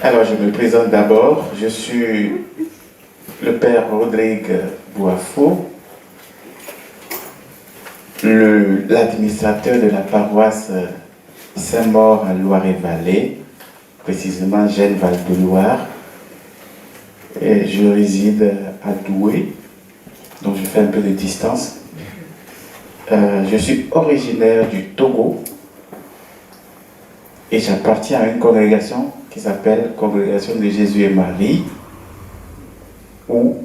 Alors, je me présente d'abord. Je suis le père Rodrigue Boafo, l'administrateur de la paroisse Saint-Maur à Loire-et-Vallée, précisément Gênes-Val de Loire. Et je réside à Douai, donc je fais un peu de distance. Je suis originaire du Togo et j'appartiens à une congrégation qui s'appelle Congrégation de Jésus et Marie ou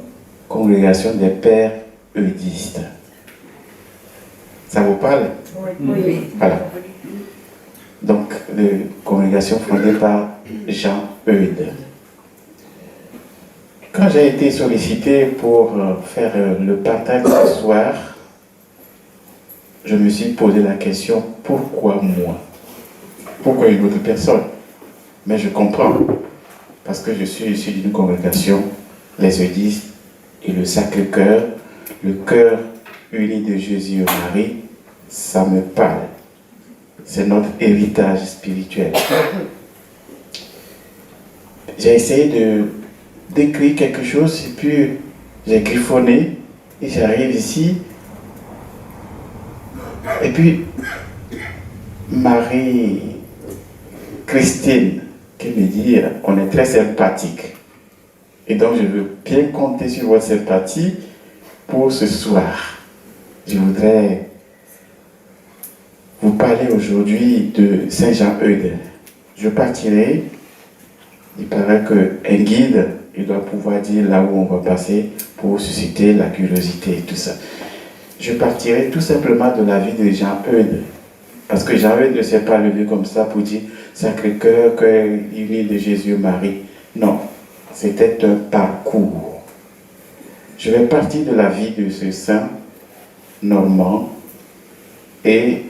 Congrégation des Pères Eudistes. Ça vous parle? Oui. Voilà. Donc, congrégation fondée par Jean Eudes. Quand j'ai été sollicité pour faire le partage ce soir, je me suis posé la question, pourquoi moi? Pourquoi une autre personne? Mais je comprends, parce que je suis issu d'une congrégation, les Eudistes et le Sacré-Cœur, le cœur uni de Jésus et Marie, ça me parle. C'est notre héritage spirituel. J'ai essayé d'écrire quelque chose, et puis j'ai griffonné, et j'arrive ici, et puis Marie-Christine qui me dit, on est très sympathique. Et donc je veux bien compter sur votre sympathie pour ce soir. Je voudrais vous parler aujourd'hui de Saint Jean Eudes. Je partirai, il paraît qu'un guide, il doit pouvoir dire là où on va passer pour susciter la curiosité et tout ça. Je partirai tout simplement de la vie de Jean Eudes. Parce que Jean Eudes ne s'est pas levé comme ça pour dire Sacré-Cœur, cœur uni de Jésus et Marie. Non, c'était un parcours. Je vais partir de la vie de ce saint normand et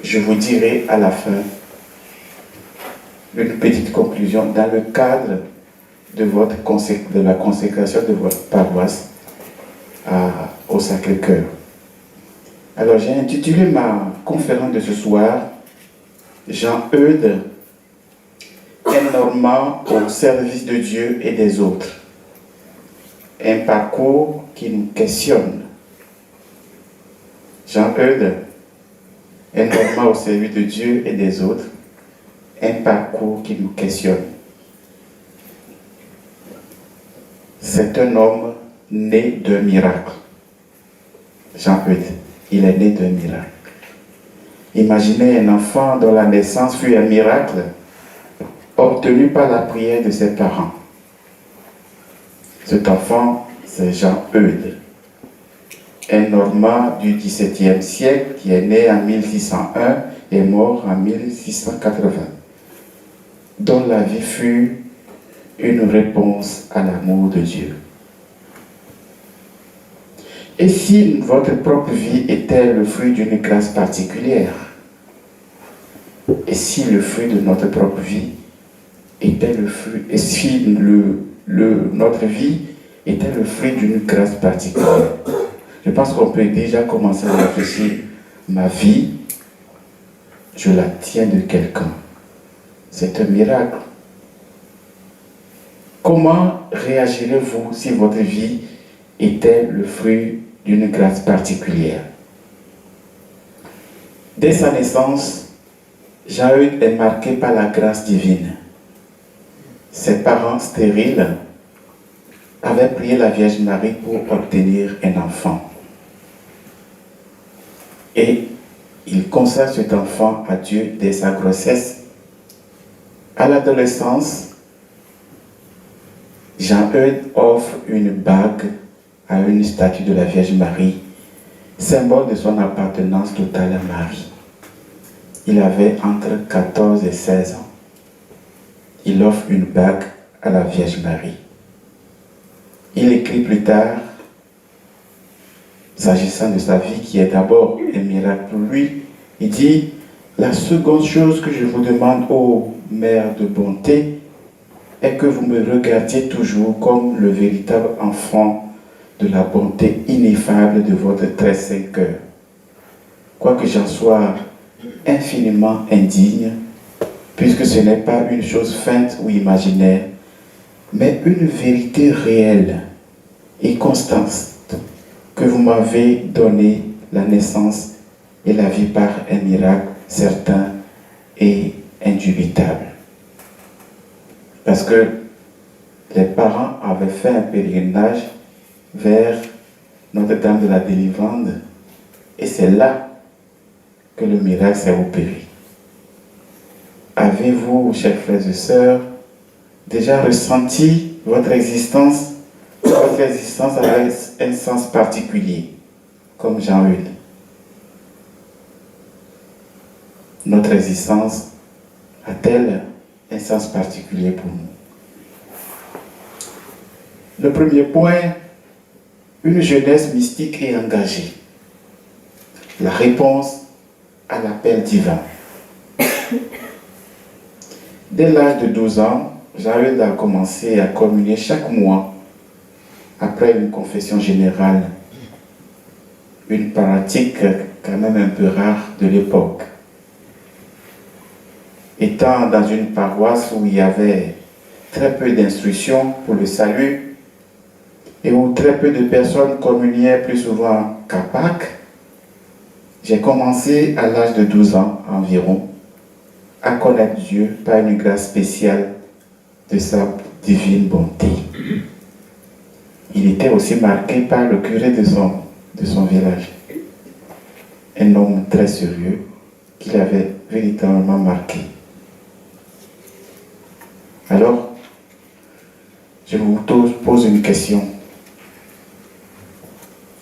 je vous dirai à la fin une petite conclusion dans le cadre de la consécration de votre paroisse au Sacré-Cœur. Alors j'ai intitulé ma conférence de ce soir Jean Eudes, un normand au service de Dieu et des autres. Un parcours qui nous questionne. Jean Eudes, un normand au service de Dieu et des autres. Un parcours qui nous questionne. C'est un homme né d'un miracle. Jean Eudes, il est né d'un miracle. Imaginez un enfant dont la naissance fut un miracle obtenu par la prière de ses parents. Cet enfant, c'est Jean Eudes, un normand du XVIIe siècle qui est né en 1601 et mort en 1680, dont la vie fut une réponse à l'amour de Dieu. Et si votre propre vie était le fruit d'une grâce particulière? Et si le fruit de notre propre vie était le fruit, et si notre vie était le fruit d'une grâce particulière? Je pense qu'on peut déjà commencer à réfléchir. Ma vie, je la tiens de quelqu'un. C'est un miracle. Comment réagirez-vous si votre vie était le fruit d'une grâce particulière? Dès sa naissance, Jean Eudes est marqué par la grâce divine. Ses parents stériles avaient prié la Vierge Marie pour obtenir un enfant. Et il consacre cet enfant à Dieu dès sa grossesse. À l'adolescence, Jean Eudes offre une bague à une statue de la Vierge Marie, symbole de son appartenance totale à Marie. Il avait entre 14 et 16 ans. Il offre une bague à la Vierge Marie. Il écrit plus tard, s'agissant de sa vie qui est d'abord un miracle pour lui, il dit « La seconde chose que je vous demande, ô Mère de bonté, est que vous me regardiez toujours comme le véritable enfant de la bonté ineffable de votre très saint cœur. Quoique j'en sois infiniment indigne, puisque ce n'est pas une chose feinte ou imaginaire, mais une vérité réelle et constante que vous m'avez donné la naissance et la vie par un miracle certain et indubitable. Parce que les parents avaient fait un pèlerinage vers Notre-Dame de la Délivrance et c'est là que le miracle s'est opéré. Avez-vous, chers frères et sœurs, déjà ressenti votre existence avait un sens particulier, comme Jean-Hugues? Notre existence a-t-elle un sens particulier pour nous? Le premier point, une jeunesse mystique et engagée. La réponse à l'appel divin. Dès l'âge de 12 ans, Jean-Hugues a commencé à communier chaque mois après une confession générale, une pratique quand même un peu rare de l'époque. Étant dans une paroisse où il y avait très peu d'instruction pour le salut et où très peu de personnes communiaient plus souvent qu'à Pâques, j'ai commencé à l'âge de 12 ans environ à connaître Dieu par une grâce spéciale de sa divine bonté. Il était aussi marqué par le curé de son village, un homme très sérieux qui l'avait véritablement marqué. Alors, je vous pose une question.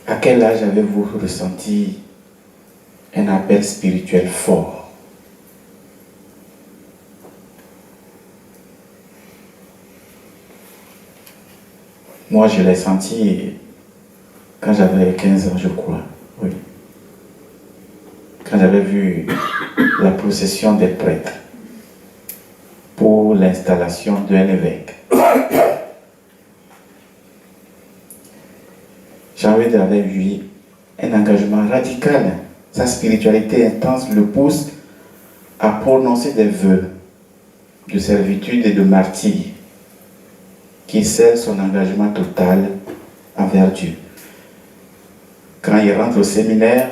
À quel âge avez-vous ressenti un appel spirituel fort? Moi, je l'ai senti quand j'avais 15 ans, je crois. Oui. Quand j'avais vu la procession des prêtres pour l'installation d'un évêque. Jean-Hugues avait eu un engagement radical. Sa spiritualité intense le pousse à prononcer des vœux de servitude et de martyre qui scellent son engagement total envers Dieu. Quand il rentre au séminaire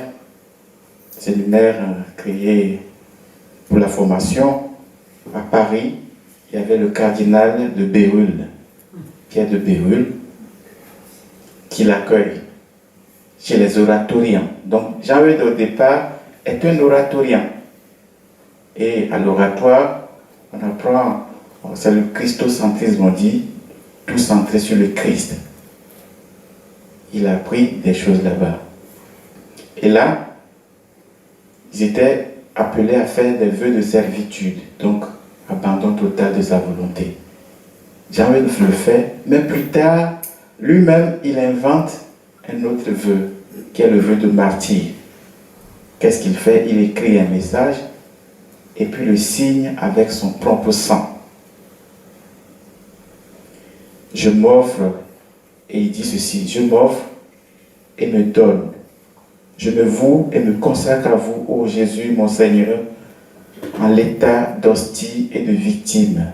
créé pour la formation à Paris, il y avait le cardinal de Bérulle, Pierre de Bérulle, qui l'accueille chez les oratoriens. Donc Jean-Hugues au départ est un oratorien. Et à l'oratoire, on apprend, c'est le christocentrisme, on dit, tout centré sur le Christ. Il a appris des choses là-bas. Et là, ils étaient appelés à faire des vœux de servitude, donc abandon total de sa volonté. Jean-Hugues le fait, mais plus tard, lui-même, il invente un autre vœu, qui est le vœu de martyr. Qu'est-ce qu'il fait? Il écrit un message et puis le signe avec son propre sang. Je m'offre, et il dit ceci, je m'offre et me donne. Je me voue et me consacre à vous, ô Jésus, mon Seigneur, en l'état d'hostie et de victime,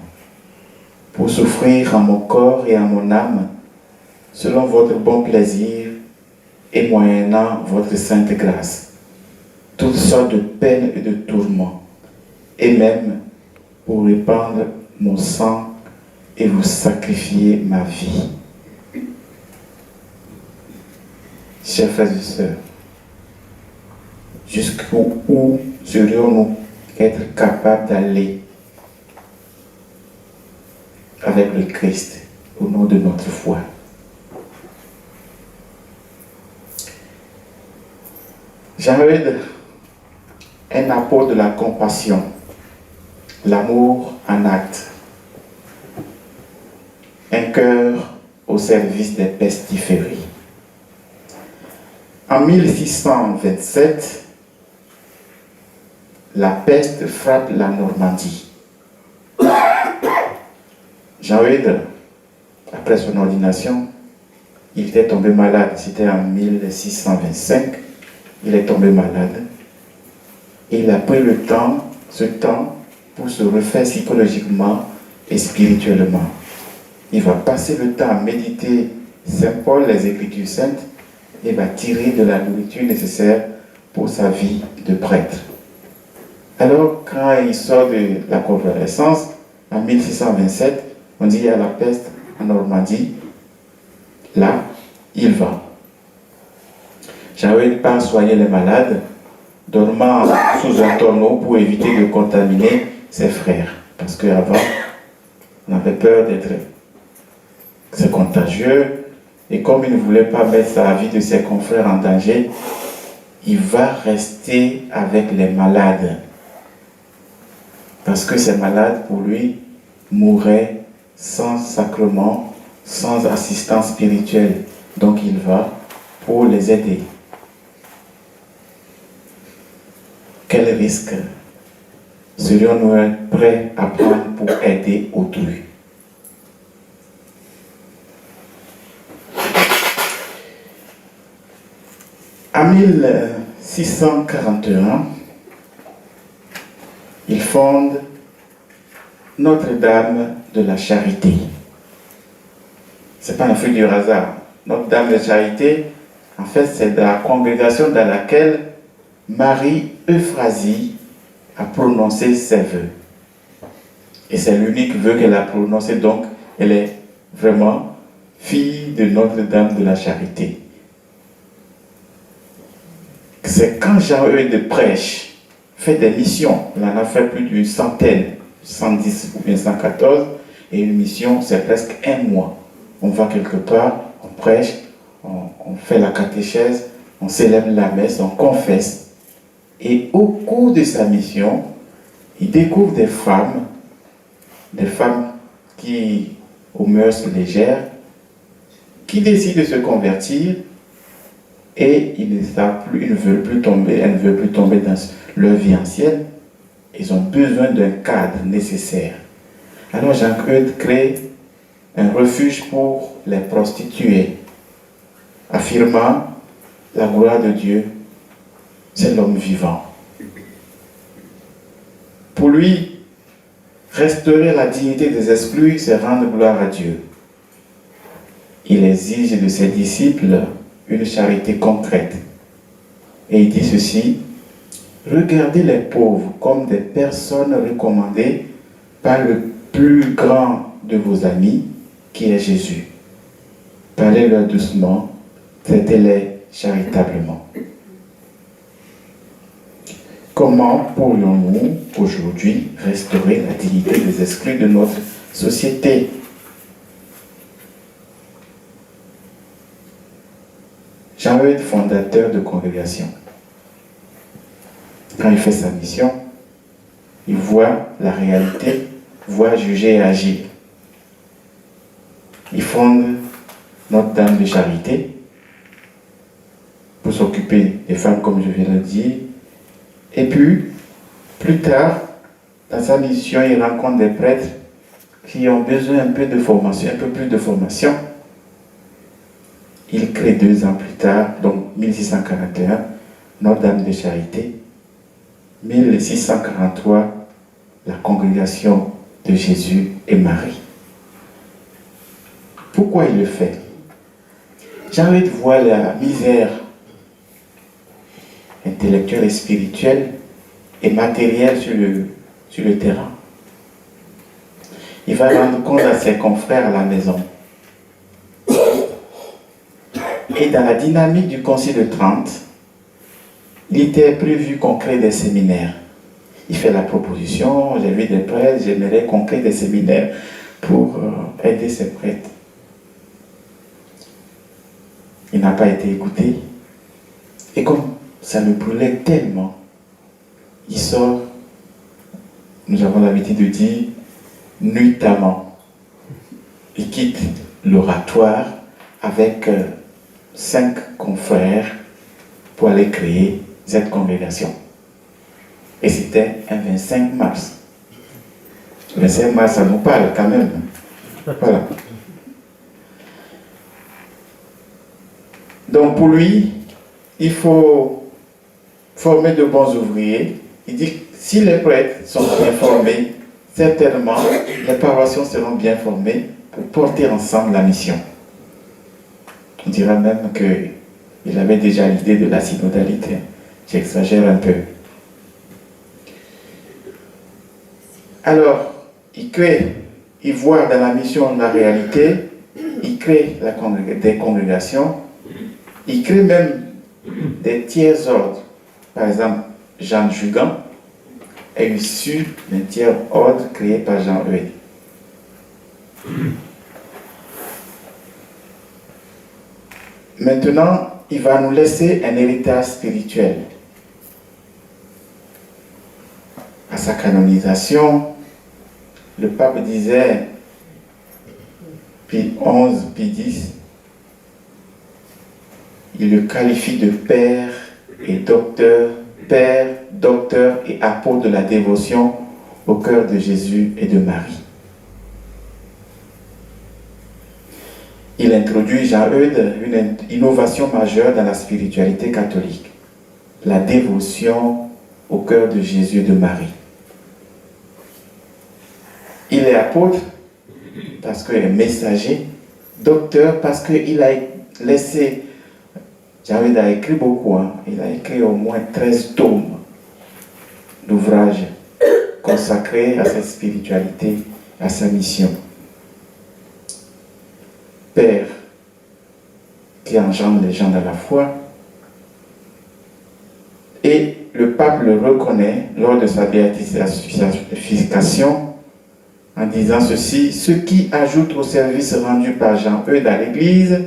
pour souffrir en mon corps et en mon âme, selon votre bon plaisir et moyennant votre sainte grâce, toutes sortes de peines et de tourments, et même pour répandre mon sang et vous sacrifier ma vie. Chers frères et sœurs, jusqu'où serions-nous être capables d'aller avec le Christ au nom de notre foi? Jean-Hugues, un apôtre de la compassion, l'amour en acte, un cœur au service des pestiférés. En 1627, la peste frappe la Normandie. Jean-Hugues, après son ordination, il était tombé malade. C'était en 1625. Il est tombé malade. Et il a pris ce temps pour se refaire psychologiquement et spirituellement. Il va passer le temps à méditer Saint Paul, les Écritures saintes, et va tirer de la nourriture nécessaire pour sa vie de prêtre. Alors, quand il sort de la convalescence, en 1627, on dit qu'il y a la peste en Normandie. Là, il va. J'avais pas soigner les malades, dormant sous un tonneau pour éviter de contaminer ses frères. Parce qu'avant, on avait peur d'être... C'est contagieux. Et comme il ne voulait pas mettre la vie de ses confrères en danger, il va rester avec les malades. Parce que ces malades, pour lui, mourraient sans sacrement, sans assistance spirituelle. Donc il va pour les aider. Quel risque serions-nous prêts à prendre pour aider autrui? En 1641, il fonde Notre-Dame de la Charité. Ce n'est pas un fruit du hasard. Notre-Dame de la Charité, en fait, c'est la congrégation dans laquelle Marie-Euphrasie a prononcé ses vœux. Et c'est l'unique vœu qu'elle a prononcé, donc elle est vraiment fille de Notre-Dame de la Charité. C'est quand Jean-Eudes prêche, fait des missions, il en a fait plus d'une centaine, 110 ou bien 114, et une mission, c'est presque un mois. On va quelque part, on prêche, on fait la catéchèse, on célèbre la messe, on confesse. Et au cours de sa mission, il découvre des femmes qui, aux mœurs légères, qui décident de se convertir. Et ils ne veulent plus tomber dans leur vie ancienne. Ils ont besoin d'un cadre nécessaire. Alors Jean-Eudes crée un refuge pour les prostituées, affirmant la gloire de Dieu, c'est l'homme vivant. Pour lui, restaurer la dignité des exclus, c'est rendre gloire à Dieu. Il exige de ses disciples une charité concrète. Et il dit ceci: regardez les pauvres comme des personnes recommandées par le plus grand de vos amis, qui est Jésus. Parlez-leur doucement, traitez-les charitablement. Comment pourrions-nous aujourd'hui restaurer la dignité des exclus de notre société? Jean-Eudes, fondateur de congrégation, quand il fait sa mission, il voit la réalité, voit, juger et agir. Il fonde Notre-Dame de Charité pour s'occuper des femmes, comme je viens de le dire. Et puis, plus tard, dans sa mission, il rencontre des prêtres qui ont besoin un peu de formation, un peu plus de formation. Il crée 2 ans plus tard, donc 1641, Notre-Dame de Charité. 1643, la congrégation de Jésus et Marie. Pourquoi il le fait? Jean-Eudes voit la misère intellectuelle et spirituelle et matérielle sur le terrain. Il va rendre compte à ses confrères à la maison. Et dans la dynamique du Concile de Trente, il était prévu qu'on crée des séminaires. Il fait la proposition, j'ai vu des prêtres, j'aimerais qu'on crée des séminaires pour aider ces prêtres. Il n'a pas été écouté. Et comme ça le brûlait tellement, il sort, nous avons l'habitude de dire, nuitamment. Il quitte l'oratoire avec 5 confrères pour aller créer cette congrégation. Et c'était un 25 mars. Le 25 mars, ça nous parle quand même. Voilà. Donc pour lui, il faut former de bons ouvriers. Il dit que si les prêtres sont bien formés, certainement les paroissiens seront bien formés pour porter ensemble la mission. On dira même qu'il avait déjà l'idée de la synodalité. J'exagère un peu. Alors, il voit dans la mission la réalité, il crée des congrégations, il crée même des tiers ordres. Par exemple, Jean Jugan est issu d'un tiers ordre créé par Jean Eudes. Maintenant, il va nous laisser un héritage spirituel. À sa canonisation, le pape disait, Pie XI, Pie X, il le qualifie de père et docteur, et apôtre de la dévotion au cœur de Jésus et de Marie. Il introduit, Jean Eudes, une innovation majeure dans la spiritualité catholique, la dévotion au cœur de Jésus et de Marie. Il est apôtre parce qu'il est messager, docteur parce qu'il a laissé, Jean Eudes a écrit beaucoup, il a écrit au moins 13 tomes d'ouvrages consacrés à cette spiritualité, à sa mission. Père qui engendre les gens dans la foi, et le pape le reconnaît lors de sa béatification en disant ceci: ce qui ajoute au service rendu par Jean Eudes à l'Église,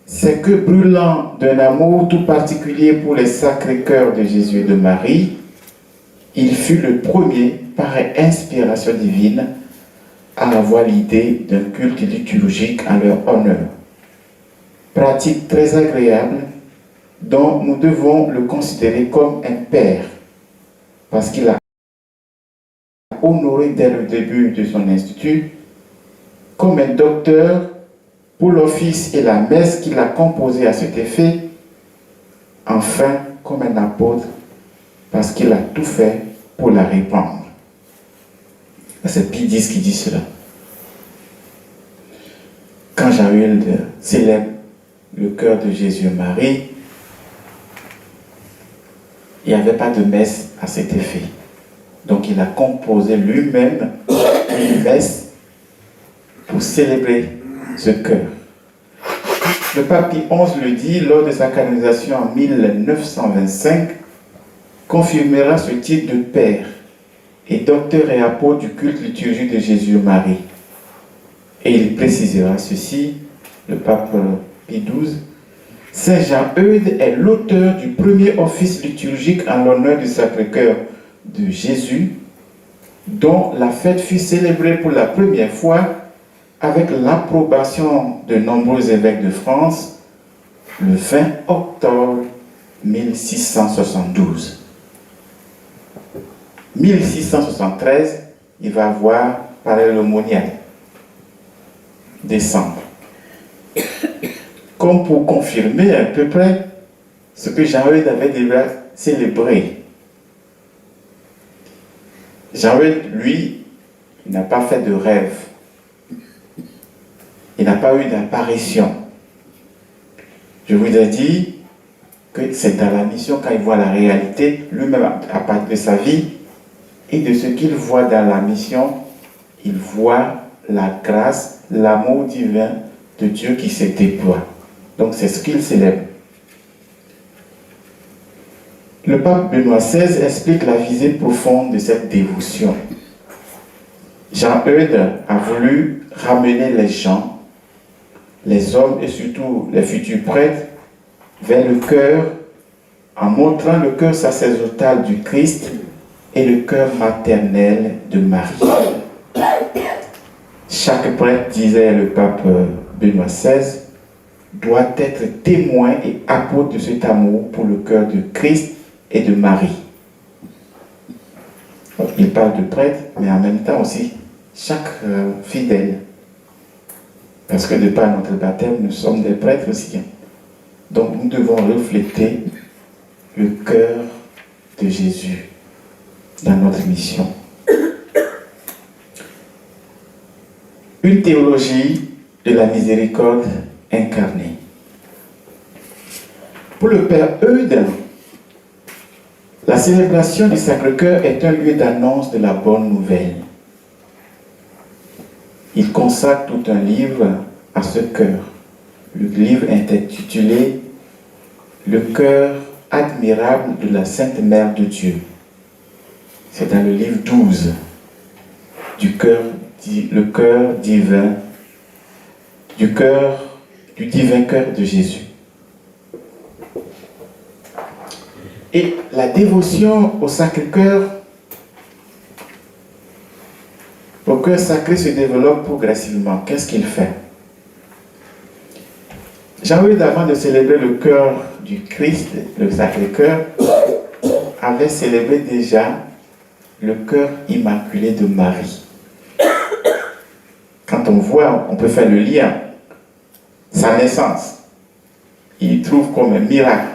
c'est que, brûlant d'un amour tout particulier pour les sacrés cœurs de Jésus et de Marie, il fut le premier, par inspiration divine, à avoir l'idée d'un culte liturgique en leur honneur. Pratique très agréable dont nous devons le considérer comme un père, parce qu'il a honoré dès le début de son institut, comme un docteur pour l'office et la messe qu'il a composé à cet effet, enfin comme un apôtre, parce qu'il a tout fait pour la répandre. C'est Pie X qui dit cela. Quand Jean Eudes célèbre le cœur de Jésus et Marie, il n'y avait pas de messe à cet effet. Donc il a composé lui-même une messe pour célébrer ce cœur. Le pape Pie XI le dit lors de sa canonisation en 1925, confirmera ce titre de père et docteur et apôtre du culte liturgique de Jésus et Marie. Et il précisera ceci, le pape Pie XII, Saint Jean Eudes est l'auteur du premier office liturgique en l'honneur du Sacré-Cœur de Jésus, dont la fête fut célébrée pour la première fois avec l'approbation de nombreux évêques de France le 20 octobre 1672. 1673, il va avoir pareil l'aumônial, décembre. Comme pour confirmer à peu près ce que Jean Eudes avait déjà célébré. Jean Eudes, lui, il n'a pas fait de rêve. Il n'a pas eu d'apparition. Je vous ai dit que c'est dans la mission, quand il voit la réalité, lui-même à partir de sa vie et de ce qu'il voit dans la mission, il voit la grâce, l'amour divin de Dieu qui se déploie. Donc c'est ce qu'il célèbre. Le pape Benoît XVI explique la visée profonde de cette dévotion. Jean Eudes a voulu ramener les gens, les hommes et surtout les futurs prêtres, vers le cœur, en montrant le cœur sacerdotal du Christ et le cœur maternel de Marie. Chaque prêtre, disait le pape Benoît XVI, doit être témoin et apôtre de cet amour pour le cœur de Christ et de Marie. Il parle de prêtre, mais en même temps aussi chaque fidèle. Parce que de par notre baptême, nous sommes des prêtres aussi. Donc nous devons refléter le cœur de Jésus dans notre mission. Une théologie de la miséricorde incarnée. Pour le Père Eudes, la célébration du Sacré-Cœur est un lieu d'annonce de la bonne nouvelle. Il consacre tout un livre à ce cœur. Le livre intitulé « Le cœur admirable de la Sainte Mère de Dieu ». C'est dans le livre 12 le cœur divin, du divin cœur de Jésus. Et la dévotion au Sacré-Cœur, au cœur sacré se développe progressivement. Qu'est-ce qu'il fait? Jean-Eudes, avant de célébrer le cœur du Christ, le Sacré-Cœur, avait célébré déjà le cœur immaculé de Marie. Quand on voit, on peut faire le lien, sa naissance, il trouve comme un miracle.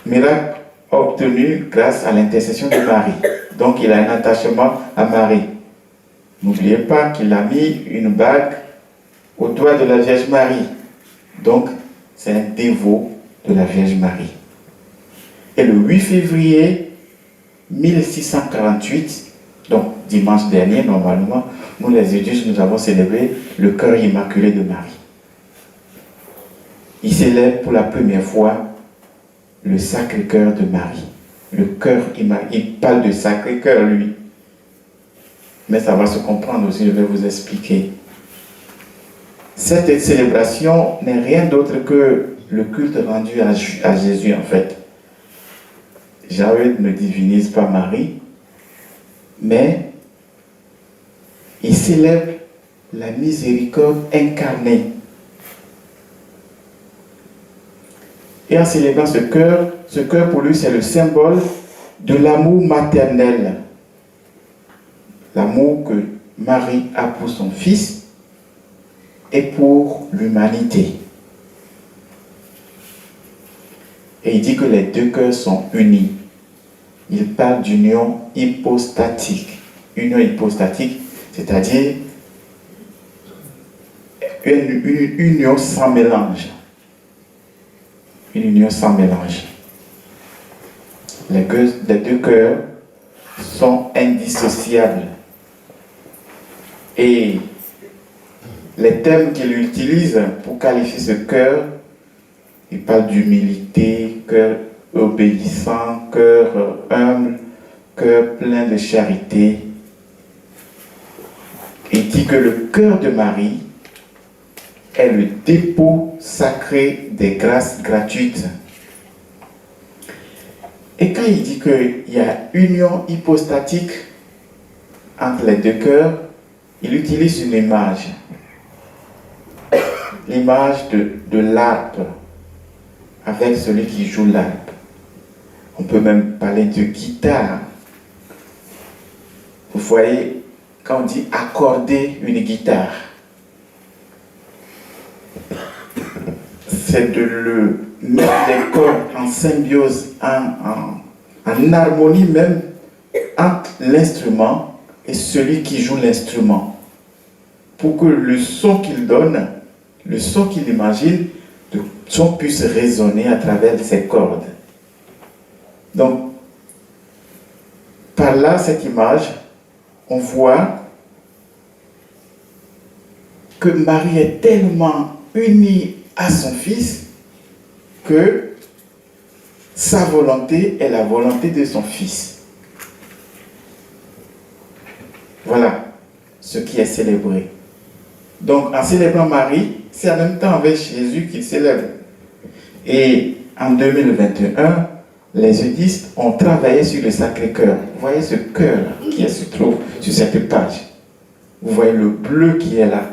Miracle obtenu grâce à l'intercession de Marie. Donc il a un attachement à Marie. N'oubliez pas qu'il a mis une bague au doigt de la Vierge Marie. Donc c'est un dévot de la Vierge Marie. Et le 8 février 1648, donc dimanche dernier normalement, nous les étudiants, nous avons célébré le cœur immaculé de Marie. Il célèbre pour la première fois le Sacré-Cœur de Marie. Le cœur immaculé, il parle de Sacré-Cœur, lui. Mais ça va se comprendre aussi, je vais vous expliquer. Cette célébration n'est rien d'autre que le culte rendu à Jésus, en fait. Jean-Eudes ne divinise pas Marie, mais il célèbre la miséricorde incarnée. Et en célébrant ce cœur pour lui, c'est le symbole de l'amour maternel. L'amour que Marie a pour son fils et pour l'humanité. Et il dit que les deux cœurs sont unis. Il parle d'union hypostatique. Union hypostatique, c'est-à-dire une union sans mélange. Une union sans mélange. Les deux cœurs sont indissociables. Et les termes qu'il utilise pour qualifier ce cœur, il parle d'humilité, cœur obéissant, cœur humble, cœur plein de charité. Il dit que le cœur de Marie est le dépôt sacré des grâces gratuites. Et quand il dit qu'il y a union hypostatique entre les deux cœurs, il utilise une image. L'image de l'arpe avec celui qui joue l'arpe. On peut même parler de guitare. Vous voyez, quand on dit accorder une guitare, c'est de le mettre les cordes en symbiose, en harmonie même entre l'instrument et celui qui joue l'instrument. Pour que le son qu'il donne, le son qu'il imagine, le son puisse résonner à travers ces cordes. Donc, par là, cette image, on voit que Marie est tellement unie à son Fils que sa volonté est la volonté de son Fils. Voilà ce qui est célébré. Donc, en célébrant Marie, c'est en même temps avec Jésus qu'il célèbre. Et en 2021, les eudistes ont travaillé sur le Sacré-Cœur. Vous voyez ce cœur qui se trouve sur cette page. Vous voyez le bleu qui est là.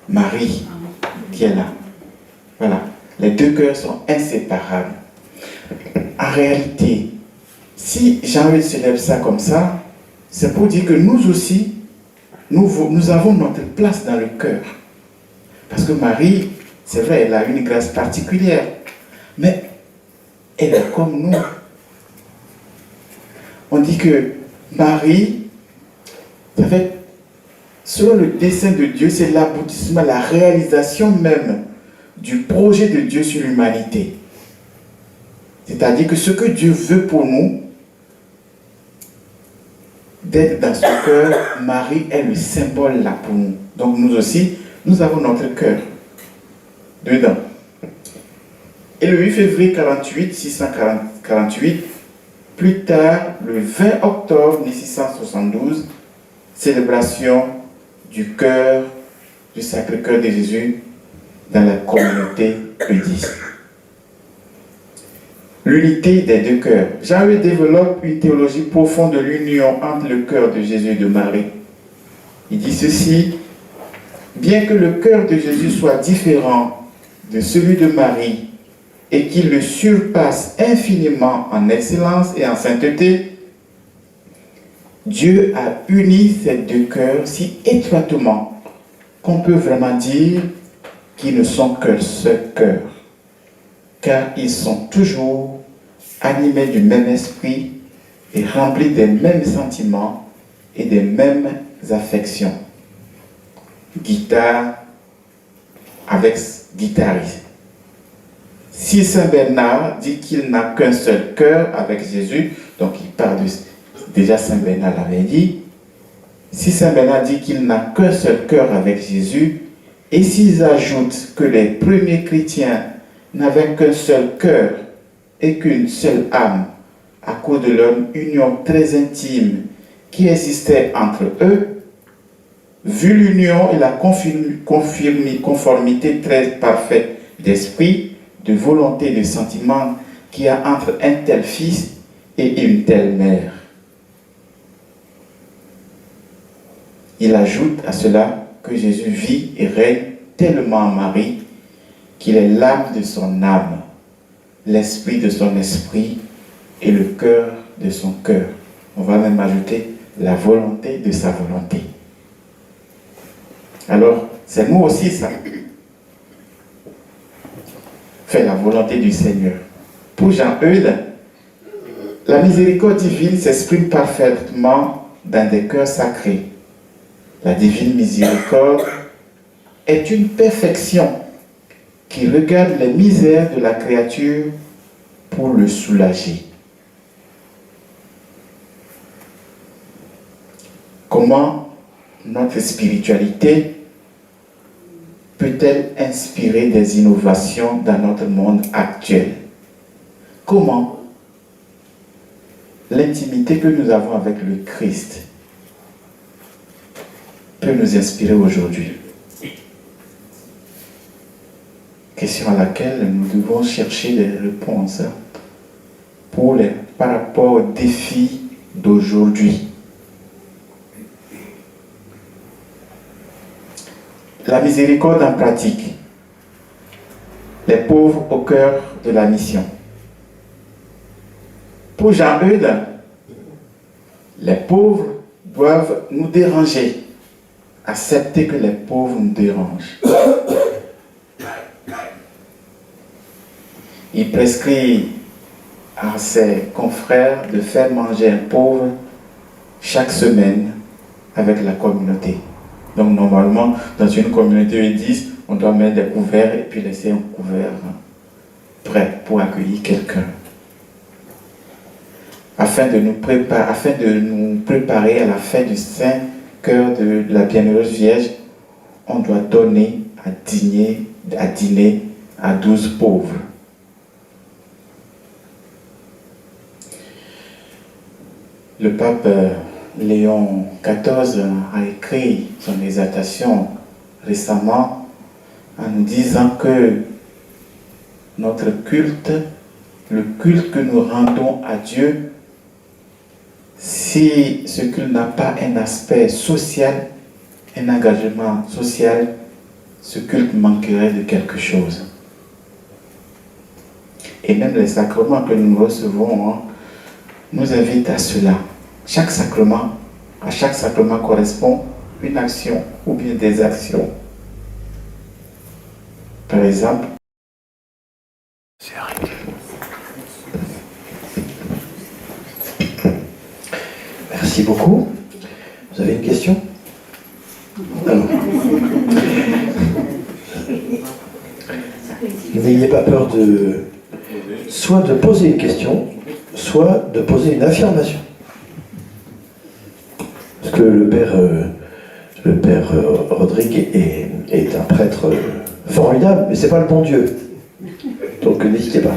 Marie qui est là. Voilà. Les deux cœurs sont inséparables. En réalité, si Jean-Eudes célèbre ça comme ça, c'est pour dire que nous aussi, nous avons notre place dans le cœur. Parce que Marie, c'est vrai, elle a une grâce particulière. Mais elle est comme nous. on dit que Marie, en fait, selon le dessein de Dieu, c'est l'aboutissement, la réalisation même du projet de Dieu sur l'humanité. C'est-à-dire que ce que Dieu veut pour nous, d'être dans son cœur, Marie est le symbole là pour nous. Donc nous aussi, nous avons notre cœur dedans. Et le 8 février 648, plus tard, le 20 octobre 1672, célébration du cœur du Sacré-Cœur de Jésus dans la communauté eudiste. L'unité des deux cœurs. Jean développe une théologie profonde de l'union entre le cœur de Jésus et de Marie. Il dit ceci: bien que le cœur de Jésus soit différent de celui de Marie et qu'il le surpasse infiniment en excellence et en sainteté, Dieu a uni ces deux cœurs si étroitement qu'on peut vraiment dire qu'ils ne sont qu'un seul cœur, car ils sont toujours animés du même esprit et remplis des mêmes sentiments et des mêmes affections. Guitare avec guitariste. Si Saint Bernard dit qu'il n'a qu'un seul cœur avec Jésus, donc il parle de... Déjà Saint Bernard l'avait dit. Si Saint Bernard dit qu'il n'a qu'un seul cœur avec Jésus, et s'ils ajoutent que les premiers chrétiens n'avaient qu'un seul cœur et qu'une seule âme, à cause de leur union très intime qui existait entre eux, vu l'union et la conformité très parfaite d'esprit, de volonté, de sentiment qu'il y a entre un tel fils et une telle mère. Il ajoute à cela que Jésus vit et règne tellement en Marie qu'il est l'âme de son âme, l'esprit de son esprit et le cœur de son cœur. On va même ajouter la volonté de sa volonté. Alors, c'est nous aussi ça. Faire la volonté du Seigneur. Pour Jean-Eudes, la miséricorde divine s'exprime parfaitement dans des cœurs sacrés. La divine miséricorde est une perfection qui regarde les misères de la créature pour le soulager. Comment notre spiritualité peut-elle inspirer des innovations dans notre monde actuel? Comment l'intimité que nous avons avec le Christ peut nous inspirer aujourd'hui? Question à laquelle nous devons chercher des réponses par rapport aux défis d'aujourd'hui. La miséricorde en pratique. Les pauvres au cœur de la mission. Pour Jean-Eudes, les pauvres doivent nous déranger. Accepter que les pauvres nous dérangent. Il prescrit à ses confrères de faire manger un pauvre chaque semaine avec la communauté. Donc normalement, dans une communauté eudiste, on doit mettre des couverts et puis laisser un couvert prêt pour accueillir quelqu'un. Afin de nous préparer à la fête du Saint-Cœur de la Bienheureuse Vierge, on doit donner à dîner à 12 pauvres. Le pape Léon XIV a écrit son exhortation récemment en nous disant que notre culte, le culte que nous rendons à Dieu, si ce culte n'a pas un aspect social, un engagement social, ce culte manquerait de quelque chose. Et même les sacrements que nous recevons nous invitent à cela. À chaque sacrement correspond une action ou bien des actions. Par exemple, Merci beaucoup. Vous avez une question? Alors. N'ayez pas peur soit de poser une question, soit de poser une affirmation. Parce que le père Rodrigue est un prêtre formidable, mais c'est pas le bon Dieu. Donc n'hésitez pas.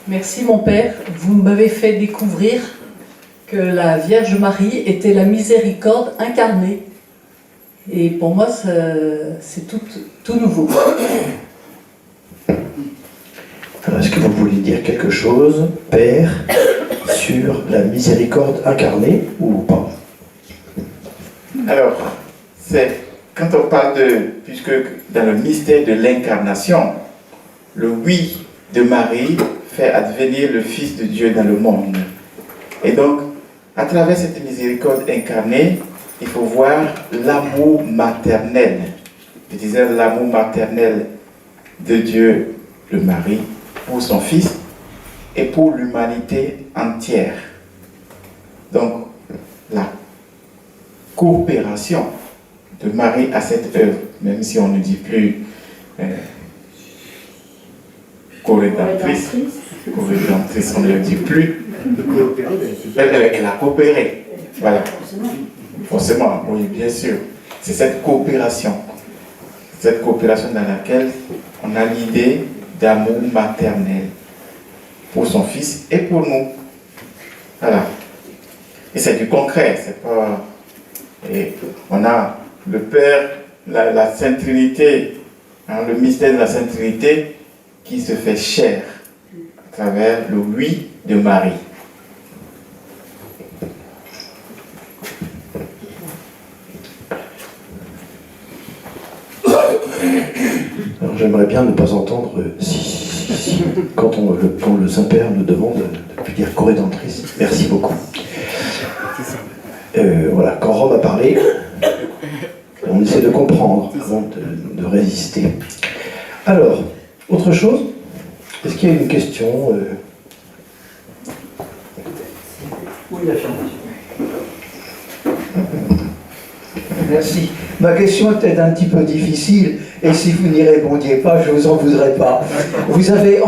Merci mon père, vous m'avez fait découvrir que la Vierge Marie était la miséricorde incarnée. Et pour moi, c'est tout nouveau. Alors, est-ce que vous voulez dire quelque chose, Père, sur la miséricorde incarnée ou pas? Alors, c'est quand on parle puisque dans le mystère de l'incarnation, le oui de Marie fait advenir le Fils de Dieu dans le monde. Et donc, à travers cette miséricorde incarnée, il faut voir l'amour maternel. Je disais l'amour maternel de Dieu, le Marie, pour son Fils et pour l'humanité entière. Donc, la coopération de Marie à cette œuvre, même si on ne dit plus co-rédemptrice, on ne le dit plus. Elle a coopéré. Voilà. Forcément, oui, bien sûr. C'est cette coopération dans laquelle on a l'idée d'amour maternel pour son Fils et pour nous. Voilà. Et c'est du concret, c'est pas... Et on a le Père, la Sainte Trinité, hein, le mystère de la Sainte Trinité qui se fait chair à travers le oui de Marie. Alors j'aimerais bien ne pas entendre si quand le Saint-Père nous demande de plus dire co-rédemptrice. Merci beaucoup. Voilà, quand Rome a parlé, on essaie de comprendre avant de résister. Alors, autre chose? Est-ce qu'il y a une question Oui, l'affirmation. Merci. Ma question est peut-être un petit peu difficile, et si vous n'y répondiez pas, je ne vous en voudrais pas. Vous avez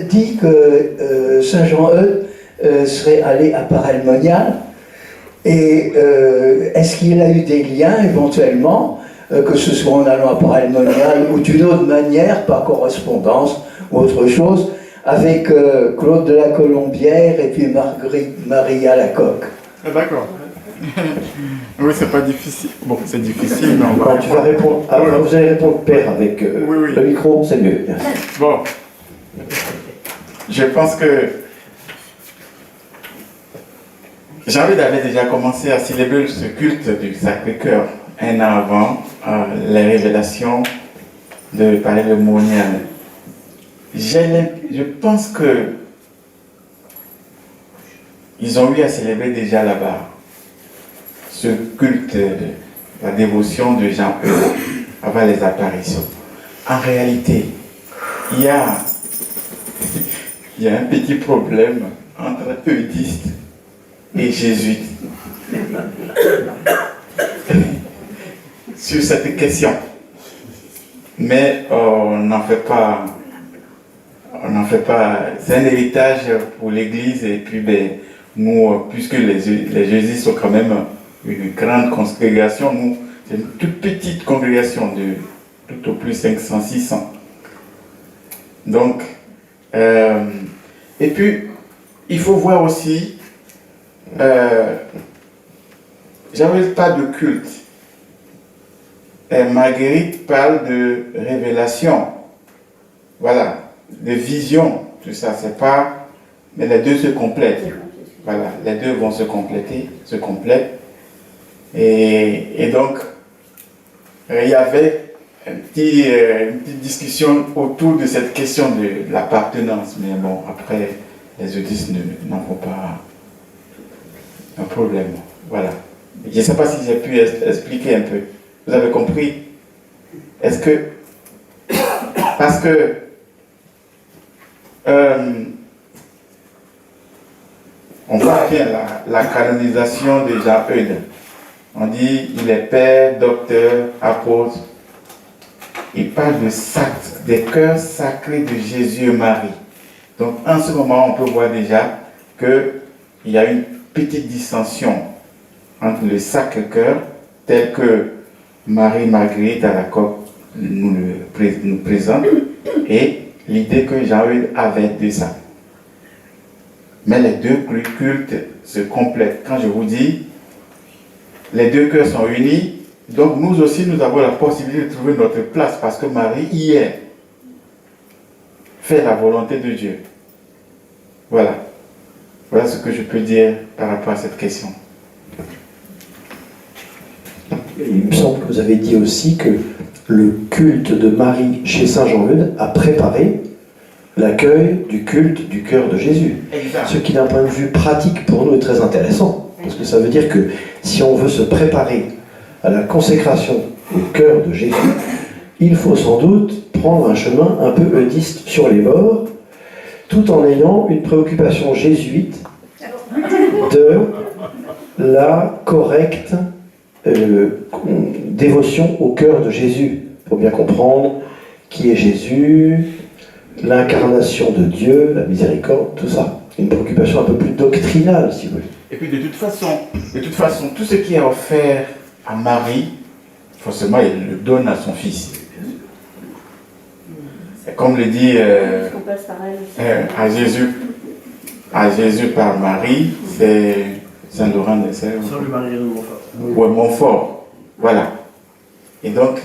dit que Saint Jean-Eudes serait allé à Paray-le-Monial, et est-ce qu'il a eu des liens éventuellement, que ce soit en allant à Paray-le-Monial ou d'une autre manière, par correspondance ou autre chose, avec Claude de la Colombière et puis Maria Lacoque? Ah, d'accord. Oui, c'est pas difficile. Bon, c'est difficile, mais on va... Quand tu vas répondre, vous allez répondre Père avec oui. le micro, c'est mieux. Bon, je pense que Jean-Eudes avait déjà commencé à célébrer ce culte du Sacré-Cœur un an avant les révélations de Paray-le-Monial. Je pense que ils ont eu à célébrer déjà là-bas ce culte, la dévotion de Jean-Eudes avant les apparitions. En réalité, il y a un petit problème entre eudistes et jésuites sur cette question. Mais on n'en fait pas, c'est un héritage pour l'Église, et puis nous, puisque les jésuites sont quand même une grande congrégation, nous, c'est une toute petite congrégation de tout au plus 500-600. Donc, et puis, il faut voir aussi, j'avais pas de culte. Marguerite parle de révélation, voilà, de vision, tout ça, c'est pas, mais les deux se complètent. Voilà, les deux vont se compléter, se complètent. Et donc, il y avait une petite discussion autour de cette question de l'appartenance. Mais bon, après, les eudistes n'en font pas un problème. Voilà. Je ne sais pas si j'ai pu expliquer un peu. Vous avez compris? Est-ce que Parce que on voit bien la canonisation de Jean-Eudes. On dit il est père, docteur, apôtre. Il parle des cœurs sacrés de Jésus et Marie. Donc en ce moment, on peut voir déjà qu'il y a une petite dissension entre le Sacré-Cœur, tel que Marie-Marguerite à la COP nous présente, et l'idée que Jean-Eudes avait de ça. Mais les deux cultes se complètent. Quand je vous dis, les deux cœurs sont unis, donc nous aussi, nous avons la possibilité de trouver notre place, parce que Marie y est. Fait la volonté de Dieu. Voilà. Voilà ce que je peux dire par rapport à cette question. Il me semble que vous avez dit aussi que le culte de Marie chez Saint Jean-Eudes a préparé l'accueil du culte du cœur de Jésus. Exact. Ce qui d'un point de vue pratique pour nous est très intéressant, parce que ça veut dire que si on veut se préparer à la consécration au cœur de Jésus, il faut sans doute prendre un chemin un peu eudiste sur les bords, tout en ayant une préoccupation jésuite de la correcte dévotion au cœur de Jésus, pour bien comprendre qui est Jésus, l'incarnation de Dieu, la miséricorde, tout ça. Une préoccupation un peu plus doctrinale, si vous voulez. Et puis de toute façon, tout ce qui est offert à Marie, forcément, il le donne à son fils. Et comme le dit à Jésus par Marie, c'est Saint Laurent de Sèvres. Saint Marie de Montfort. Ouais, Montfort. Voilà. Et donc,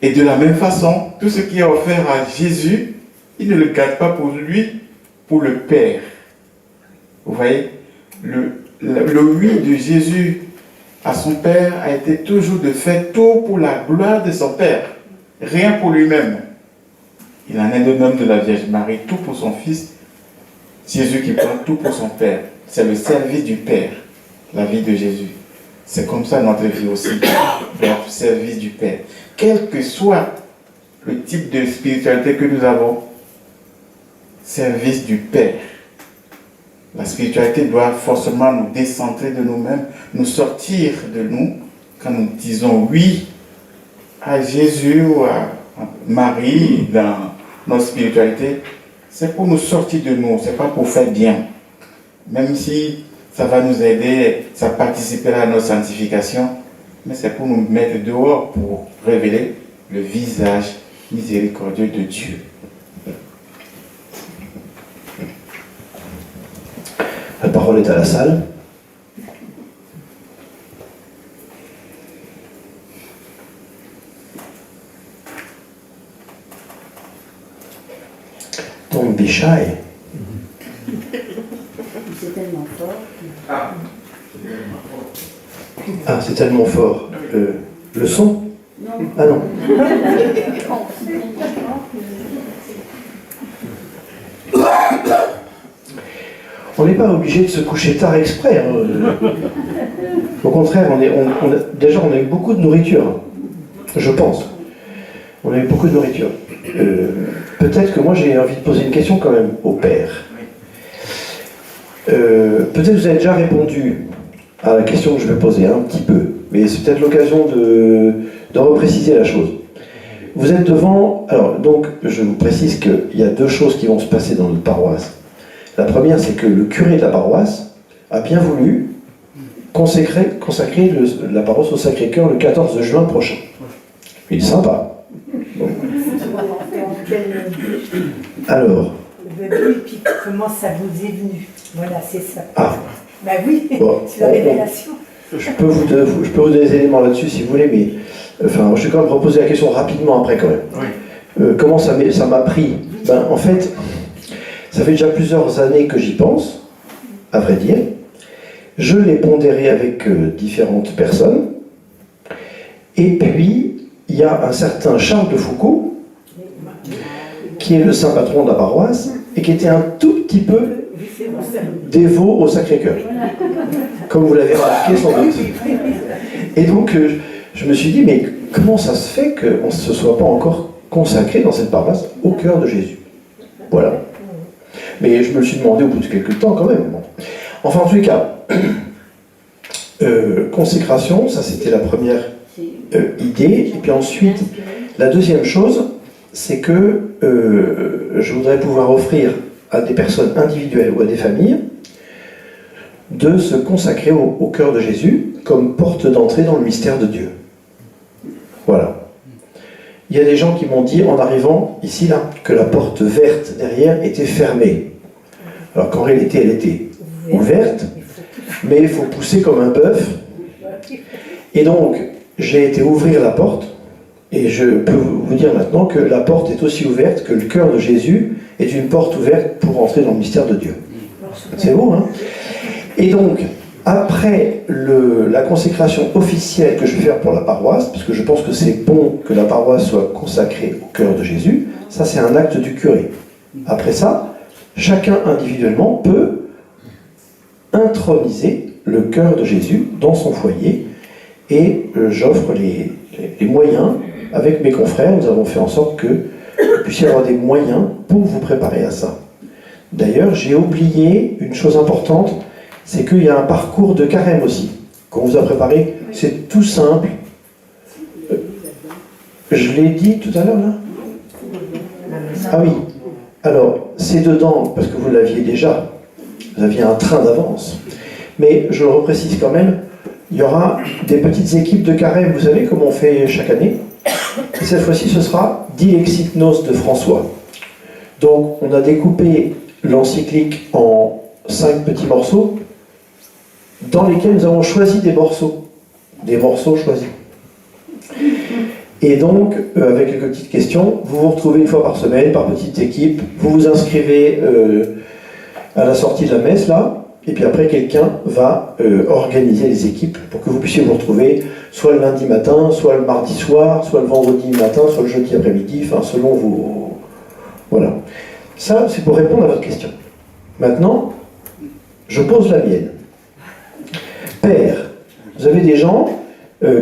et de la même façon, tout ce qui est offert à Jésus, il ne le garde pas pour lui, pour le Père. Vous voyez, le oui de Jésus à son Père a été toujours de faire tout pour la gloire de son Père, rien pour lui-même. Il en est de même de la Vierge Marie, tout pour son Fils, Jésus qui prend tout pour son Père. C'est le service du Père, la vie de Jésus. C'est comme ça notre vie aussi, le service du Père. Quel que soit le type de spiritualité que nous avons, service du Père. La spiritualité doit forcément nous décentrer de nous-mêmes, nous sortir de nous, quand nous disons oui à Jésus ou à Marie dans notre spiritualité, c'est pour nous sortir de nous, c'est pas pour faire bien. Même si ça va nous aider, ça participera à notre sanctification, mais c'est pour nous mettre dehors, pour révéler le visage miséricordieux de Dieu. La parole est à la salle. Don't be shy. C'est tellement fort. Ah, c'est tellement fort. Le son? Non. Ah non. On n'est pas obligé de se coucher tard exprès. Hein. Au contraire, déjà on a eu beaucoup de nourriture, je pense. On a eu beaucoup de nourriture. Peut-être que moi j'ai envie de poser une question quand même au père. Peut-être que vous avez déjà répondu à la question que je vais poser un petit peu, mais c'est peut-être l'occasion de repréciser la chose. Vous êtes devant... Alors, donc, je vous précise qu'il y a deux choses qui vont se passer dans notre paroisse. La première, c'est que le curé de la paroisse a bien voulu consacrer la paroisse au Sacré-Cœur le 14 juin prochain. Il est sympa. Bon. Alors... Et puis comment ça vous est venu? Voilà, c'est ça. Ah. Ben oui, Bon, c'est la révélation. Je peux vous donner des éléments là-dessus si vous voulez, mais enfin, je vais quand même reposer la question rapidement après quand même. Oui. Comment ça m'a pris? En fait, ça fait déjà plusieurs années que j'y pense, à vrai dire. Je l'ai pondéré avec différentes personnes. Et puis, il y a un certain Charles de Foucauld, qui est le saint patron de la paroisse, et qui était un tout petit peu dévot au Sacré-Cœur. Comme vous l'avez remarqué sans doute. Et donc, je me suis dit, mais comment ça se fait qu'on ne se soit pas encore consacré dans cette paroisse au cœur de Jésus. Voilà. Mais je me le suis demandé au bout de quelques temps quand même. Bon. Enfin, en tous les cas, consécration, ça c'était la première idée. Et puis ensuite, la deuxième chose, c'est que je voudrais pouvoir offrir à des personnes individuelles ou à des familles de se consacrer au cœur de Jésus comme porte d'entrée dans le mystère de Dieu. Voilà. Il y a des gens qui m'ont dit, en arrivant ici, là, que la porte verte derrière était fermée. Alors qu'en réalité, elle était ouverte, mais il faut pousser comme un bœuf. Et donc, j'ai été ouvrir la porte, et je peux vous dire maintenant que la porte est aussi ouverte que le cœur de Jésus est une porte ouverte pour entrer dans le mystère de Dieu. C'est beau, hein? Et donc, après la consécration officielle que je vais faire pour la paroisse, parce que je pense que c'est bon que la paroisse soit consacrée au cœur de Jésus, ça c'est un acte du curé. Après ça, chacun individuellement peut introniser le cœur de Jésus dans son foyer, et j'offre les moyens, avec mes confrères, nous avons fait en sorte que vous puissiez avoir des moyens pour vous préparer à ça. D'ailleurs, j'ai oublié une chose importante, c'est qu'il y a un parcours de carême aussi, qu'on vous a préparé. C'est tout simple. Je l'ai dit tout à l'heure, là? Ah oui. Alors, c'est dedans, parce que vous l'aviez déjà. Vous aviez un train d'avance. Mais je le reprécise quand même, il y aura des petites équipes de carême. Vous savez comment on fait chaque année? Et cette fois-ci, ce sera Dilexit Nos de François. Donc, on a découpé l'encyclique en 5 petits morceaux, dans lesquels nous avons choisi des morceaux choisis. Et donc, avec quelques petites questions, vous vous retrouvez une fois par semaine, par petite équipe, vous vous inscrivez à la sortie de la messe, là, et puis après, quelqu'un va organiser les équipes pour que vous puissiez vous retrouver soit le lundi matin, soit le mardi soir, soit le vendredi matin, soit le jeudi après-midi, enfin, selon vos... Voilà. Ça, c'est pour répondre à votre question. Maintenant, je pose la mienne. Père, vous avez des gens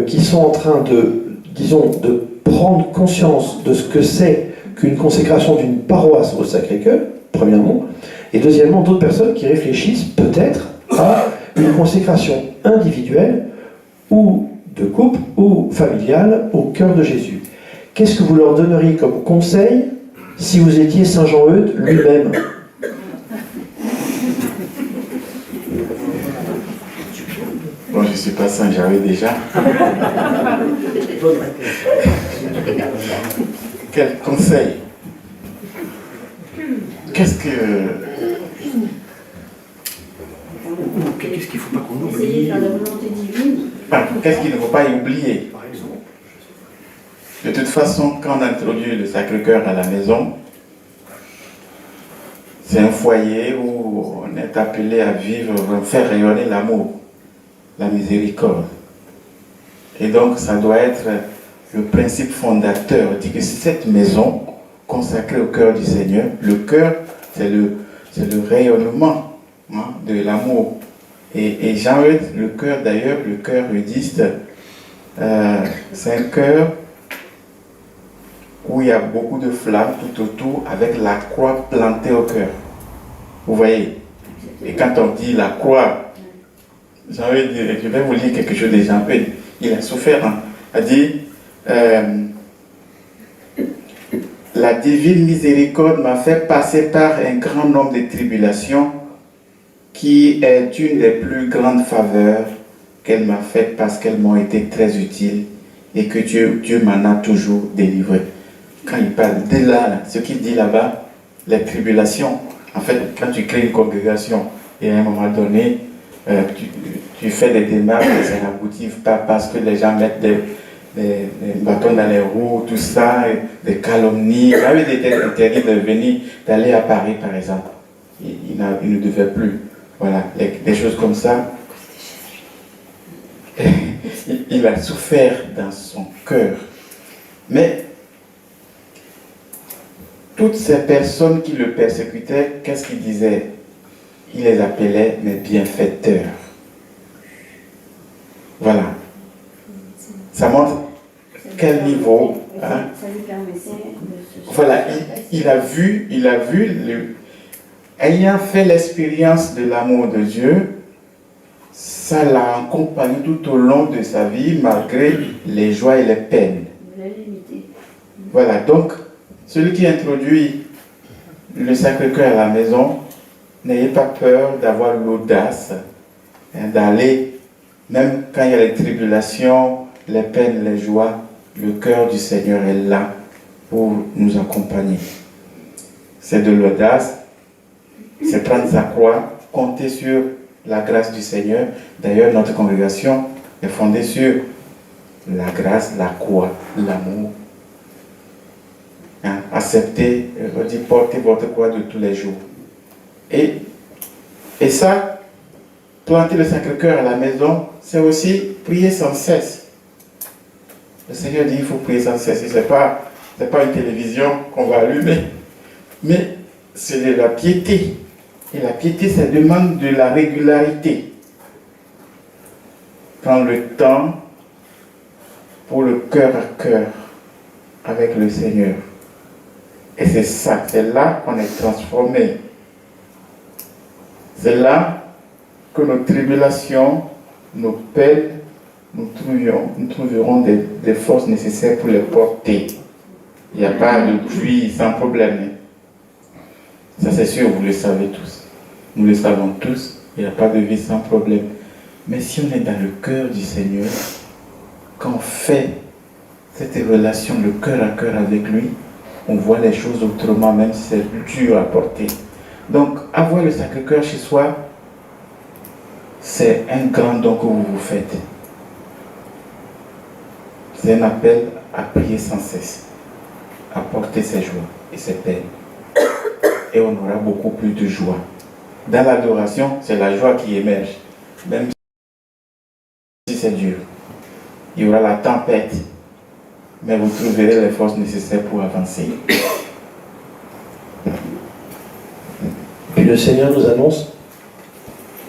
qui sont en train de, disons, de prendre conscience de ce que c'est qu'une consécration d'une paroisse au Sacré-Cœur, premièrement, et deuxièmement, d'autres personnes qui réfléchissent peut-être à une consécration individuelle ou de couple ou familiale au cœur de Jésus. Qu'est-ce que vous leur donneriez comme conseil si vous étiez Saint Jean-Eudes lui-même? Bon, je ne suis pas Saint Jean-Eudes déjà. Quel conseil? Qu'est-ce qu'il ne faut pas qu'on oublie? Essayer de faire la volonté divine. Qu'est-ce qu'il ne faut pas oublier? Par exemple. De toute façon, quand on introduit le Sacré-Cœur à la maison, c'est un foyer où on est appelé à vivre, à faire rayonner l'amour, la miséricorde. Et donc, ça doit être le principe fondateur. On dit que cette maison consacrée au cœur du Seigneur, le cœur, c'est le rayonnement, hein, de l'amour. Et Jean-Eudes, le cœur d'ailleurs, le cœur eudiste, c'est un cœur où il y a beaucoup de flammes tout autour avec la croix plantée au cœur. Vous voyez? Et quand on dit la croix, Jean-Eudes, je vais vous lire quelque chose de Jean-Eudes. Il a souffert, hein. Il a dit la divine miséricorde m'a fait passer par un grand nombre de tribulations qui est une des plus grandes faveurs qu'elle m'a faites parce qu'elles m'ont été très utiles et que Dieu m'en a toujours délivré. Quand il parle de là, ce qu'il dit là-bas, les tribulations, en fait, quand tu crées une congrégation et à un moment donné, tu fais des démarches et ça n'aboutit pas parce que les gens mettent des bâtons dans les roues, tout ça, des calomnies. Il avait été interdit de venir, d'aller à Paris par exemple. Il ne devait plus. Voilà, des choses comme ça. Il a souffert dans son cœur. Mais toutes ces personnes qui le persécutaient, qu'est-ce qu'il disait? Il les appelait mes bienfaiteurs. Voilà. Ça montre quel niveau, hein, Ça lui permettait de se... Voilà, il a vu, ayant fait l'expérience de l'amour de Dieu, ça l'a accompagné tout au long de sa vie, malgré les joies et les peines. Il l'a limité. Voilà, donc, celui qui introduit le Sacré-Cœur à la maison, n'ayez pas peur d'avoir l'audace d'aller, même quand il y a les tribulations, les peines, les joies, le cœur du Seigneur est là pour nous accompagner. C'est de l'audace, c'est prendre sa croix, compter sur la grâce du Seigneur. D'ailleurs, notre congrégation est fondée sur la grâce, la croix, l'amour. Hein, acceptez, portez votre croix de tous les jours. Et ça, planter le Sacré-Cœur à la maison, c'est aussi prier sans cesse. Le Seigneur dit qu'il faut prier sans cesse. Ce n'est pas une télévision qu'on va allumer, mais c'est de la piété. Et la piété, ça demande de la régularité. Prendre le temps pour le cœur à cœur avec le Seigneur. Et c'est ça, c'est là qu'on est transformé. C'est là que nos tribulations, nos peines, nous trouverons des forces nécessaires pour les porter. Il n'y a pas de pluie sans problème. Ça c'est sûr, vous le savez tous. Nous le savons tous, il n'y a pas de vie sans problème. Mais si on est dans le cœur du Seigneur, quand on fait cette relation de cœur à cœur avec lui, on voit les choses autrement, même si c'est dur à porter. Donc, avoir le Sacré-Cœur chez soi, c'est un grand don que vous vous faites. C'est un appel à prier sans cesse, à porter ses joies et ses peines. Et on aura beaucoup plus de joie. Dans l'adoration, c'est la joie qui émerge, même si c'est dur. Il y aura la tempête, mais vous trouverez les forces nécessaires pour avancer. Puis le Seigneur nous annonce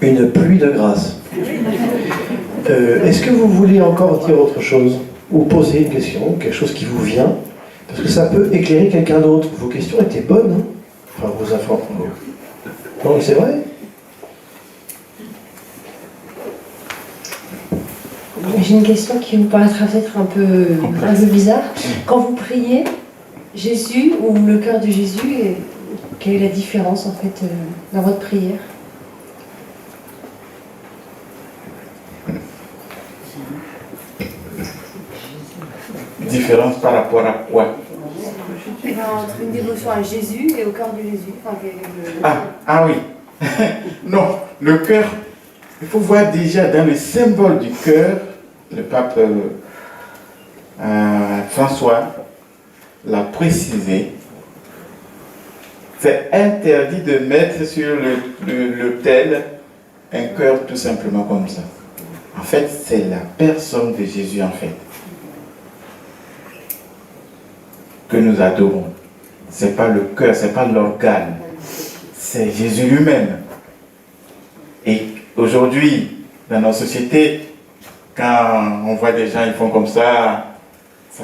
une pluie de grâce. Est-ce que vous voulez encore dire autre chose ou poser une question, quelque chose qui vous vient? Parce que ça peut éclairer quelqu'un d'autre. Vos questions étaient bonnes, hein? Enfin, vos informations. Non, c'est vrai? J'ai une question qui vous paraîtra peut-être un peu bizarre. Quand vous priez Jésus ou le cœur de Jésus, quelle est la différence en fait dans votre prière? Différence par rapport à quoi? Entre une dévotion à Jésus et au cœur de Jésus. Ah oui. Non, le cœur, il faut voir déjà dans le symbole du cœur, le pape François l'a précisé, c'est interdit de mettre sur l'autel un cœur tout simplement comme ça. En fait, c'est la personne de Jésus en fait que nous adorons. C'est pas le cœur, c'est pas l'organe, c'est Jésus lui-même. Et aujourd'hui, dans nos sociétés, quand on voit des gens ils font comme ça, c'est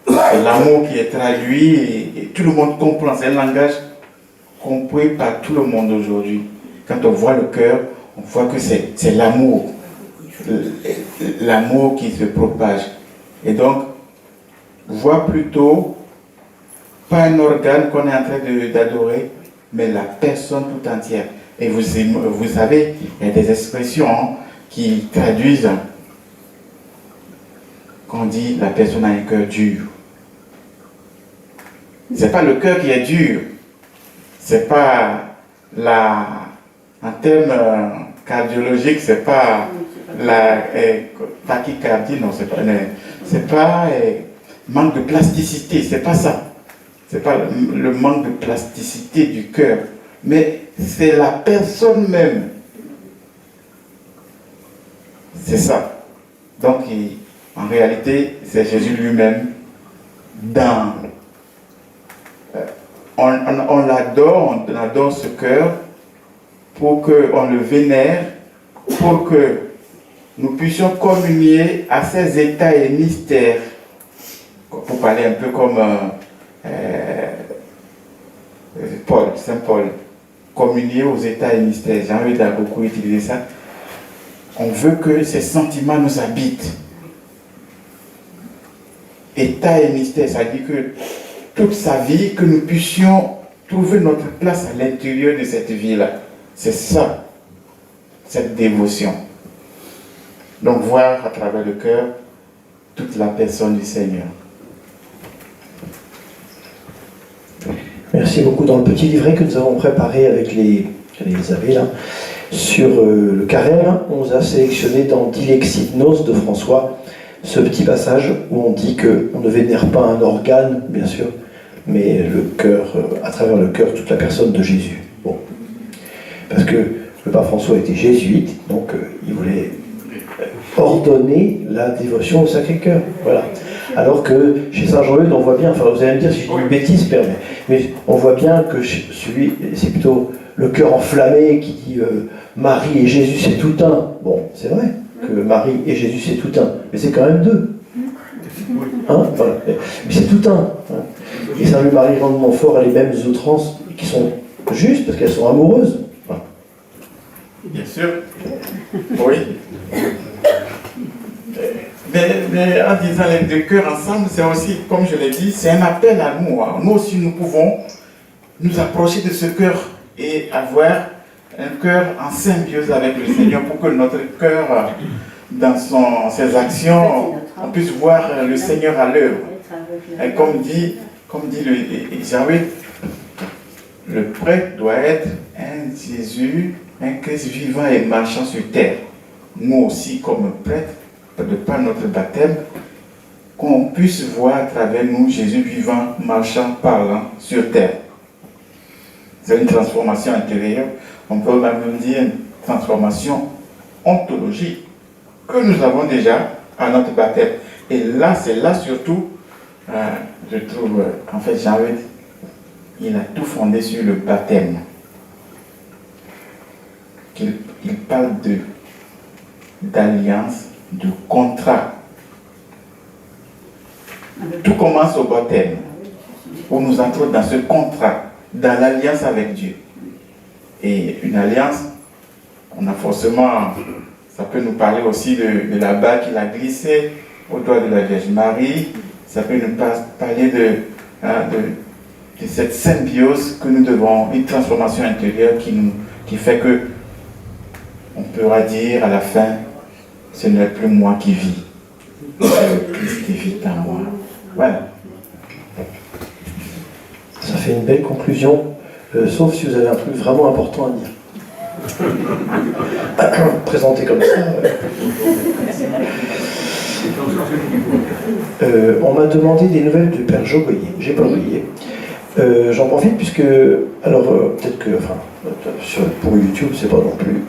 l'amour qui est traduit et tout le monde comprend. C'est un langage compris par tout le monde aujourd'hui. Quand on voit le cœur, on voit que c'est l'amour. L'amour qui se propage. Et donc, voit plutôt pas un organe qu'on est en train d'adorer, mais la personne tout entière. Et vous savez, il y a des expressions qui traduisent qu'on dit la personne a un cœur dur. C'est pas le cœur qui est dur, c'est pas en termes cardiologiques, c'est pas la tachycardie, non, c'est pas manque de plasticité, c'est pas ça. C'est pas le manque de plasticité du cœur, mais c'est la personne même. C'est ça. Donc, en réalité, c'est Jésus lui-même dans... on l'adore, on adore ce cœur pour qu'on le vénère, pour que nous puissions communier à ses états et mystères, pour parler un peu comme Saint Paul, communier aux états et mystères. Jean-Eudes a beaucoup utilisé ça. On veut que ces sentiments nous habitent. État et mystère, ça dit que toute sa vie, que nous puissions trouver notre place à l'intérieur de cette vie-là. C'est ça, cette dévotion. Donc voir à travers le cœur toute la personne du Seigneur. Merci beaucoup. Dans le petit livret que nous avons préparé avec les abbés là, sur le carême, on a sélectionné dans Dilexit Nos de François ce petit passage où on dit qu'on ne vénère pas un organe, bien sûr, mais le cœur, à travers le cœur, toute la personne de Jésus. Bon. Parce que le pape François était jésuite, donc il voulait ordonner la dévotion au Sacré-Cœur. Voilà. Alors que chez Saint Jean-Eudes, on voit bien, enfin vous allez me dire si je dis une bêtise, Père, mais on voit bien que celui, c'est plutôt le cœur enflammé qui dit Marie et Jésus c'est tout un. Bon, c'est vrai que Marie et Jésus c'est tout un, mais c'est quand même deux. Hein, voilà. Mais c'est tout un. Hein. Et Saint Louis-Marie Jean de Montfort a les mêmes outrances qui sont justes parce qu'elles sont amoureuses. Voilà. Bien sûr. Oui. Mais en disant les deux cœurs ensemble, c'est aussi, comme je l'ai dit, c'est un appel à nous. Hein. Nous aussi, nous pouvons nous approcher de ce cœur et avoir un cœur en symbiose avec le Seigneur pour que notre cœur, dans ses actions, on puisse voir le Seigneur à l'œuvre. Et comme dit Jean-Eudes, le prêtre doit être un Jésus, un Christ vivant et marchant sur terre. Nous aussi, comme prêtres, de par notre baptême, qu'on puisse voir à travers nous Jésus vivant, marchant, parlant sur terre. C'est une transformation intérieure, on peut même dire une transformation ontologique que nous avons déjà à notre baptême. Et là, c'est là surtout, je trouve, en fait, Jean-Eudes, il a tout fondé sur le baptême. Il parle d'alliance, de contrat. Tout commence au baptême, où nous entrons dans ce contrat, dans l'alliance avec Dieu. Et une alliance, on a forcément, ça peut nous parler aussi de la bague qu'il a glissée au doigt de la Vierge Marie, ça peut nous parler de cette symbiose que nous devons, une transformation intérieure qui fait que on pourra dire à la fin, ce n'est plus moi qui vis, c'est le Christ qui vit en moi. Voilà. Ça fait une belle conclusion, sauf si vous avez un truc vraiment important à dire. Présenté comme ça. On m'a demandé des nouvelles du Père Jogoyer. J'ai pas oublié. J'en profite puisque, alors peut-être que, enfin, pour YouTube, c'est pas non plus